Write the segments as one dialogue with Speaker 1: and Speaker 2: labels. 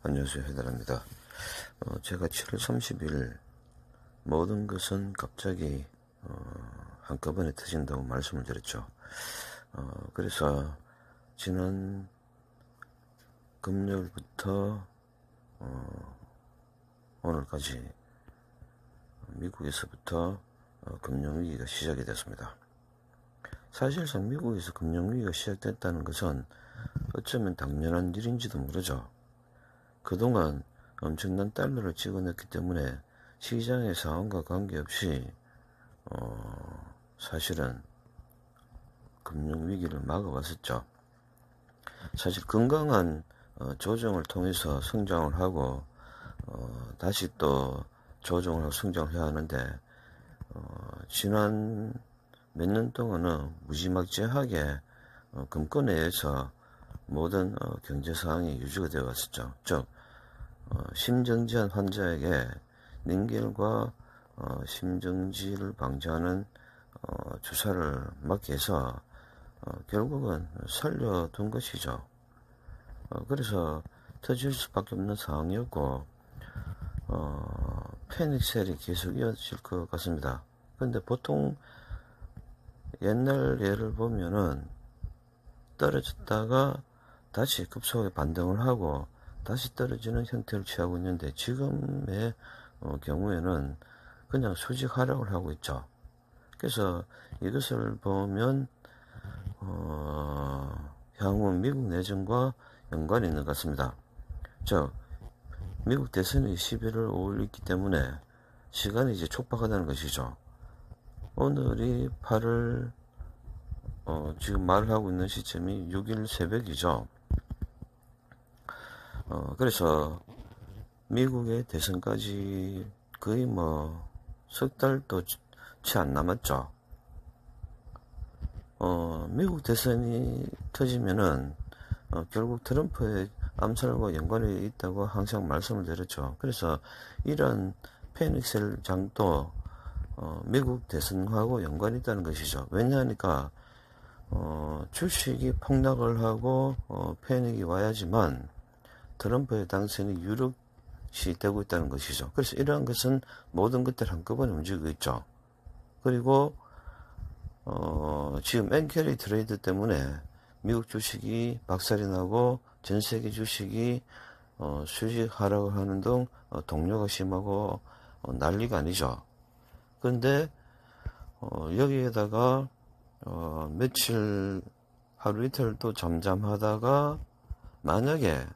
Speaker 1: 안녕하세요. 해달랍니다. 제가 7월 30일 모든 것은 갑자기 한꺼번에 터진다고 말씀을 드렸죠. 그래서 지난 금요일부터 오늘까지 미국에서부터 금융위기가 시작이 됐습니다. 사실상 미국에서 금융위기가 시작됐다는 것은 어쩌면 당연한 일인지도 모르죠. 그동안 엄청난 달러를 찍어냈기 때문에 시장의 상황과 관계없이 사실은 금융위기를 막아왔었죠. 사실 건강한 조정을 통해서 성장을 하고 다시 또 조정을 하고 성장을 해야 하는데 지난 몇 년 동안은 무지막지하게 금권에 의해서 모든 경제 상황이 유지가 되어 왔었죠. 즉 심정지환 환자에게 링겔과 심정지를 방지하는 주사를 맞게 해서 결국은 살려둔 것이죠. 그래서 터질 수밖에 없는 상황이었고 패닉셀이 계속 이어질 것 같습니다. 근데 보통 옛날 예를 보면은 떨어졌다가 다시 급속하게 반등을 하고 다시 떨어지는 형태를 취하고 있는데 지금의 경우에는 그냥 수직 하락을 하고 있죠. 그래서 이것을 보면 향후 미국 내정과 연관이 있는 것 같습니다. 즉 미국 대선이 11월 5일 있기 때문에 시간이 이제 촉박하다는 것이죠. 오늘이 8월 지금 말을 하고 있는 시점이 6일 새벽이죠. 그래서 미국의 대선까지 거의 석 달도 채 안 남았죠. 미국 대선이 터지면은 결국 트럼프의 암살과 연관이 있다고 항상 말씀을 드렸죠. 그래서 이런 패닉셀 장도 미국 대선하고 연관이 있다는 것이죠. 왜냐하니까 주식이 폭락을 하고 패닉이 와야지만 트럼프의 당선이 유력시 되고 있다는 것이죠. 그래서 이러한 것은 모든 것들 한꺼번에 움직이고 있죠. 그리고 지금 엔캐리 트레이드 때문에 미국 주식이 박살이 나고 전 세계 주식이 수직 하락을 하는 등 동료가 심하고 난리가 아니죠. 그런데 여기에다가 며칠 하루 이틀 또 잠잠하다가 만약에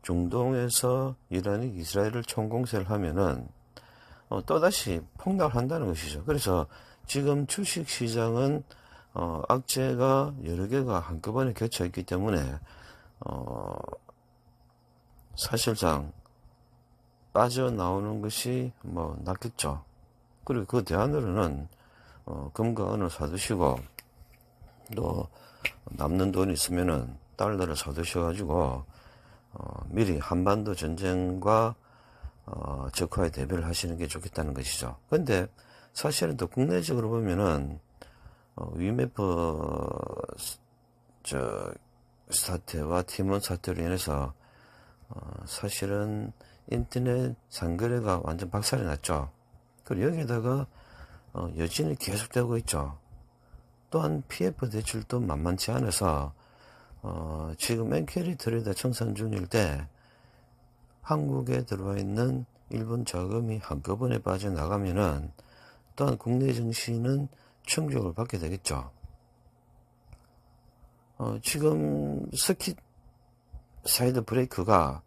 Speaker 1: 중동에서 이란이 이스라엘을 총공세를 하면은 또다시 폭락을 한다는 것이죠. 그래서 지금 주식시장은 악재가 여러 개가 한꺼번에 겹쳐 있기 때문에 사실상 빠져나오는 것이 낫겠죠. 그리고 그 대안으로는 금과 은을 사두시고 또 남는 돈이 있으면은 달러를 사두셔가지고 미리 한반도 전쟁과 적화에 대비를 하시는 게 좋겠다는 것이죠. 근데 사실은 또 국내적으로 보면은 위메프 사태와 팀원 사태로 인해서 사실은 인터넷 상거래가 완전 박살이 났죠. 그리고 여기에다가 여진이 계속되고 있죠. 또한 PF 대출도 만만치 않아서 지금 엔캐리 트레이더 청산 중일 때 한국에 들어와 있는 일본 자금이 한꺼번에 빠져나가면은 또한 국내 증시는 충격을 받게 되겠죠. 지금 서킷 사이드 브레이크가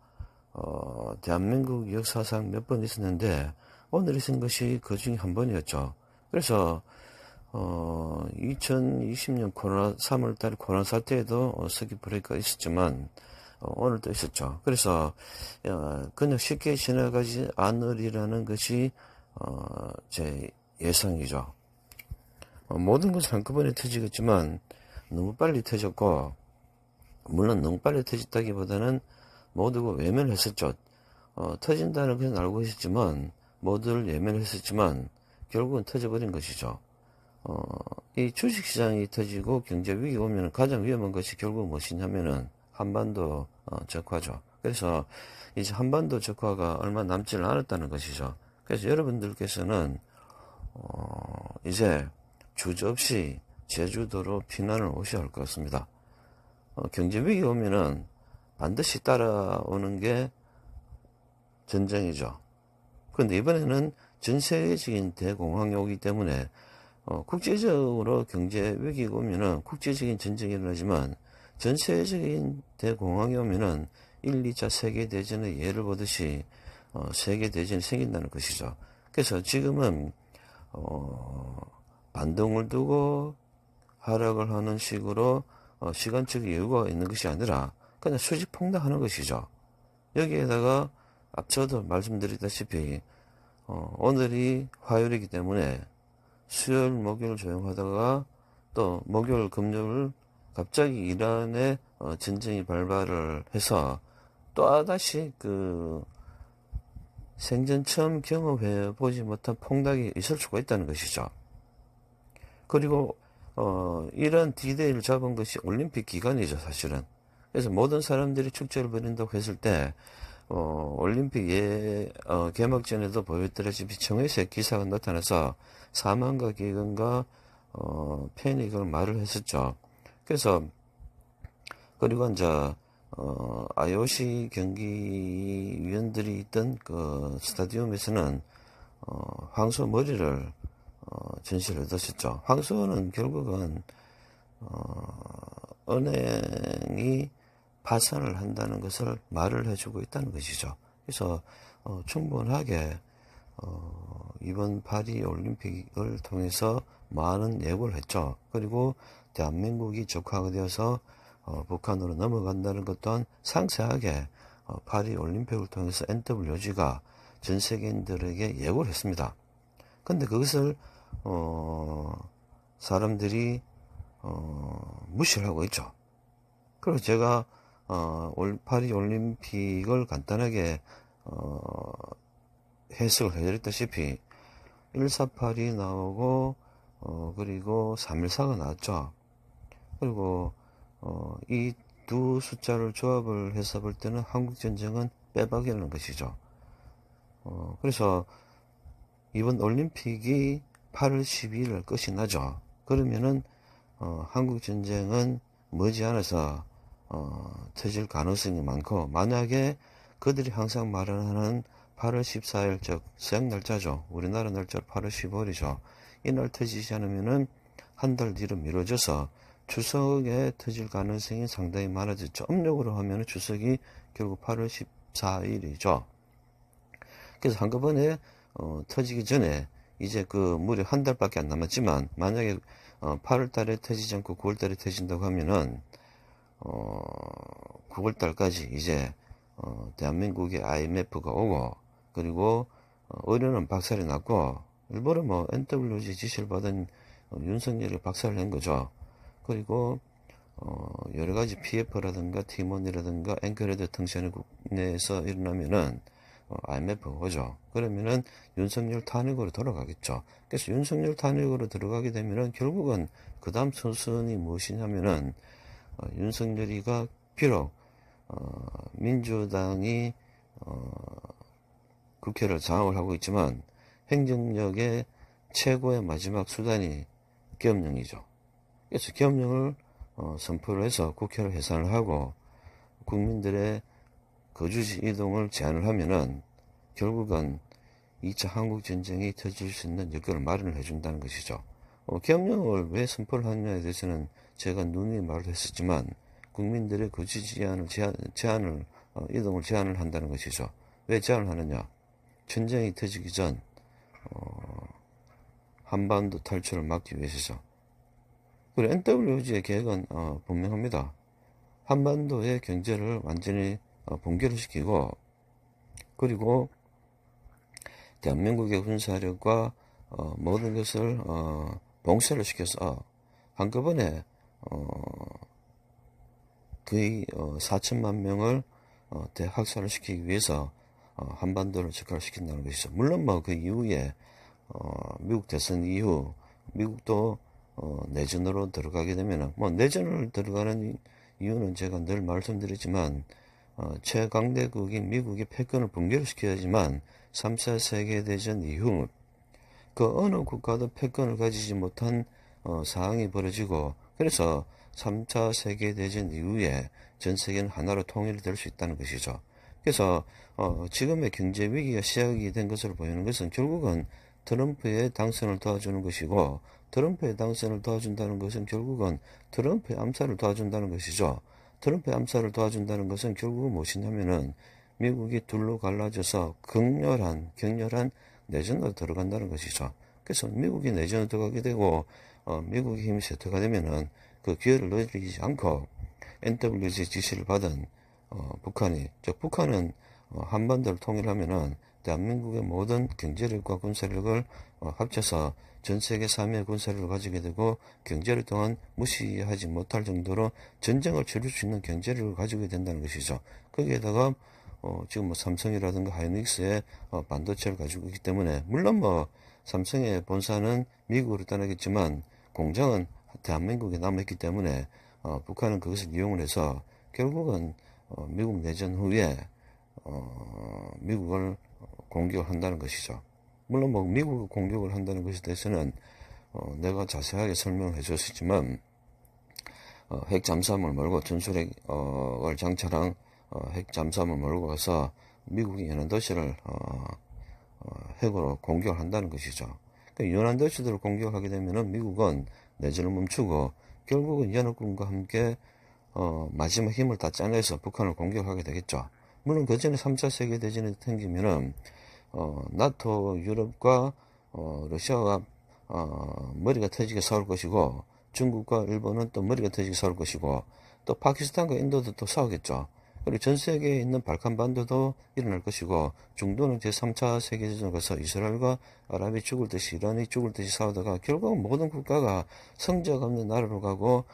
Speaker 1: 대한민국 역사상 몇 번 있었는데 오늘 있은 것이 그 중에 한 번이었죠. 그래서 2020년 3월달 코로나 사태에도 서킷 브레이크가 있었지만 오늘도 있었죠. 그래서 그냥 쉽게 지나가지 않으리라는 것이 제 예상이죠. 모든 것은 한꺼번에 터지겠지만 너무 빨리 터졌고, 물론 너무 빨리 터졌다기보다는 모두가 외면을 했었죠. 터진다는 것은 알고 있었지만 모두를 외면을 했었지만 결국은 터져버린 것이죠. 이 주식시장이 터지고 경제 위기 오면 가장 위험한 것이 결국 무엇이냐면은 한반도 적화죠. 그래서 이제 한반도 적화가 얼마 남지 않았다는 것이죠. 그래서 여러분들께서는 이제 주저없이 제주도로 피난을 오셔야 할 것 같습니다. 경제 위기 오면은 반드시 따라오는 게 전쟁이죠. 그런데 이번에는 전 세계적인 대공황이 오기 때문에 국제적으로 경제 위기가 오면은 국제적인 전쟁이 일어나지만 전 세계적인 대공황이 오면은 1, 2차 세계대전의 예를 보듯이 세계대전이 생긴다는 것이죠. 그래서 지금은 반동을 두고 하락을 하는 식으로 시간적 여유가 있는 것이 아니라 그냥 수직폭락하는 것이죠. 여기에다가 앞서도 말씀드렸다시피 오늘이 화요일이기 때문에 수요일, 목요일 조용하다가 또 목요일, 금요일 갑자기 이란에 전쟁이 발발을 해서 또다시 생전 처음 경험해 보지 못한 폭락이 있을 수가 있다는 것이죠. 그리고 이런 디데이를 잡은 것이 올림픽 기간이죠, 사실은. 그래서 모든 사람들이 축제를 벌인다고 했을 때 올림픽 개막전에도 보였다시피 청해세 기사가 나타나서 사망과 기근과 패닉을 말을 했었죠. 그래서 그리고 이제 IOC 경기위원들이 있던 그 스타디움에서는 황소 머리를 전시를 해뒀었죠. 황소는 결국은 은행이 파산을 한다는 것을 말을 해주고 있다는 것이죠. 그래서 충분하게 이번 파리 올림픽을 통해서 많은 예고를 했죠. 그리고 대한민국이 적화가 되어서 북한으로 넘어간다는 것 또한 상세하게 파리 올림픽을 통해서 NWG가 전 세계인들에게 예고를 했습니다. 근데 그것을 사람들이 무시를 하고 있죠. 그리고 제가 파리 올림픽을 간단하게 해석을 해드렸다시피 148이 나오고 그리고 314가 나왔죠. 그리고 이 두 숫자를 조합을 해서 볼 때는 한국전쟁은 빼박이라는 것이죠. 그래서 이번 올림픽이 8월 12일 끝이 나죠. 그러면은 한국전쟁은 머지않아서 터질 가능성이 많고, 만약에 그들이 항상 말하는 8월 14일, 즉 서양 날짜죠. 우리나라 날짜로 8월 15일이죠. 이날 터지지 않으면은 한 달 뒤로 미뤄져서 추석에 터질 가능성이 상당히 많아졌죠. 음력으로 하면 추석이 결국 8월 14일이죠. 그래서 한꺼번에 터지기 전에 이제 무려 한 달밖에 안 남았지만, 만약에 8월 달에 터지지 않고 9월 달에 터진다고 하면은 9월 달까지 이제 대한민국에 IMF가 오고, 그리고 의료는 박살이 났고, 일부러 NWG 지시를 받은 윤석열이 박살을 낸 거죠. 그리고 여러 가지 PF라든가 티몬이라든가 앵커레드 통신이 국내에서 일어나면은 IMF가 오죠. 그러면은 윤석열 탄핵으로 돌아가겠죠. 그래서 윤석열 탄핵으로 들어가게 되면은 결국은 그 다음 선순위 무엇이냐면은 윤석열이가 비록 민주당이 국회를 장악을 하고 있지만 행정력의 최고의 마지막 수단이 계엄령이죠. 그래서 계엄령을 선포를 해서 국회를 해산을 하고 국민들의 거주지 이동을 제한을 하면은 결국은 2차 한국전쟁이 터질 수 있는 여건을 마련을 해준다는 것이죠. 계엄령을 왜 선포를 하느냐에 대해서는 제가 누누이 말을 했었지만, 국민들의 거주지 제한을 이동을 제한을 한다는 것이죠. 왜 제한을 하느냐? 전쟁이 터지기 전 한반도 탈출을 막기 위해서죠. 그리고 NWG의 계획은 분명합니다. 한반도의 경제를 완전히 붕괴를 시키고, 그리고 대한민국의 군사력과 모든 것을 봉쇄를 시켜서 한꺼번에 거의 4천만 명을 대학살을 시키기 위해서 한반도를 적화시킨다는 것이죠. 물론 그 이후에 미국 대선 이후 미국도 내전으로 들어가게 되면, 내전을 들어가는 이유는 제가 늘 말씀드리지만 최강대국인 미국이 패권을 붕괴를 시켜야지만 3차 세계대전 이후 그 어느 국가도 패권을 가지지 못한 상황이 벌어지고, 그래서 3차 세계대전 이후에 전 세계는 하나로 통일이 될 수 있다는 것이죠. 그래서 지금의 경제 위기가 시작이 된 것으로 보이는 것은 결국은 트럼프의 당선을 도와주는 것이고, 트럼프의 당선을 도와준다는 것은 결국은 트럼프의 암살을 도와준다는 것이죠. 트럼프의 암살을 도와준다는 것은 결국은 무엇이냐면은 미국이 둘로 갈라져서 격렬한 내전으로 들어간다는 것이죠. 그래서 미국이 내전으로 들어가게 되고 미국의 힘이 쇠퇴가 되면은 그 기회를 노리지 않고 NWC 지시를 받은 북한은 한반도를 통일하면은 대한민국의 모든 경제력과 군사력을 합쳐서 전 세계 3위의 군사력을 가지게 되고, 경제력 또한 무시하지 못할 정도로 전쟁을 치를 수 있는 경제력을 가지게 된다는 것이죠. 거기에다가 지금 삼성이라든가 하이닉스의 반도체를 가지고 있기 때문에, 물론 삼성의 본사는 미국으로 떠나겠지만 공장은 대한민국에 남아있기 때문에 북한은 그것을 이용을 해서 결국은 미국 내전 후에 미국을 공격을 한다는 것이죠. 물론 미국을 공격을 한다는 것에 대해서는 내가 자세하게 설명을 해줬었지만, 핵 잠수함을 몰고 전술핵을 장착한 핵 잠수함을 몰고 가서 미국이 연안 도시를 핵으로 공격을 한다는 것이죠. 그러니까 연안 도시들을 공격하게 되면은 미국은 내전을 멈추고 결국은 연합군과 함께 마지막 힘을 다 짜내서 북한을 공격하게 되겠죠. 물론 그 전에 3차 세계대전이 생기면은 나토, 유럽과 러시아가 머리가 터지게 싸울 것이고, 중국과 일본은 또 머리가 터지게 싸울 것이고, 또 파키스탄과 인도도 또 싸우겠죠. 그리고 전 세계에 있는 발칸반도도 일어날 것이고, 중도는 제3차 세계대전을 가서 이스라엘과 아랍이 죽을 듯이, 이란이 죽을 듯이 싸우다가 결국은 모든 국가가 성자가 없는 나라로 가고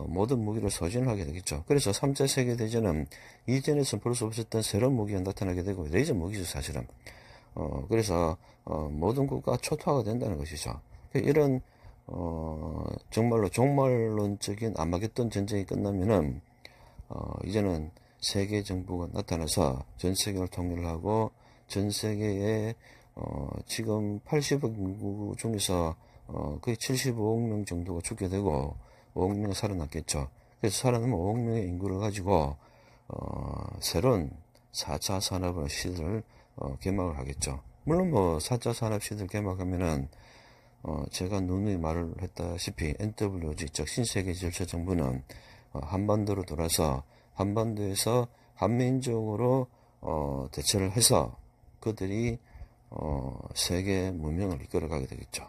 Speaker 1: 모든 무기를 소진하게 되겠죠. 그래서 3차 세계대전은 이전에서는 볼 수 없었던 새로운 무기가 나타나게 되고, 레이저 무기죠, 사실은. 그래서 모든 국가가 초토화가 된다는 것이죠. 이런 정말로 종말론적인 아마겟돈 전쟁이 끝나면은 이제는 세계 정부가 나타나서 전 세계를 통일을 하고, 전 세계에 지금 80억 인구 중에서 거의 75억 명 정도가 죽게 되고 5억 명이 살아났겠죠. 그래서 살아남은 5억 명의 인구를 가지고 새로운 4차 산업 시대를 개막을 하겠죠. 물론 4차 산업 시대를 개막하면은 제가 누누이 말을 했다시피 NWG, 즉 신세계 질서 정부는 한반도로 돌아서 한반도에서 한민족으로 대처를 해서 그들이 세계 문명을 이끌어가게 되겠죠.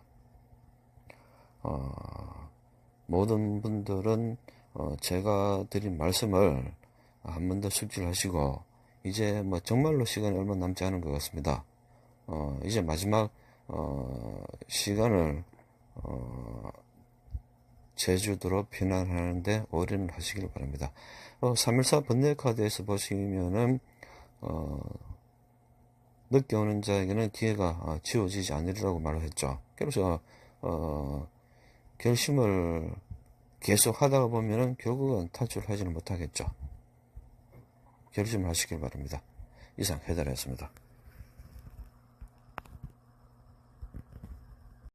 Speaker 1: 모든 분들은 제가 드린 말씀을 한 번 더 숙지를 하시고, 이제 정말로 시간이 얼마 남지 않은 것 같습니다. 이제 마지막 시간을 제주도로 피난하는데 올인을 하시길 바랍니다. 3.14 번뇌 카드에서 보시면은 늦게 오는 자에게는 기회가 지워지지 않으리라고 말을 했죠. 그래서 결심을 계속 하다가 보면은 결국은 탈출하지는 못하겠죠. 결심을 하시길 바랍니다. 이상 해달이었습니다.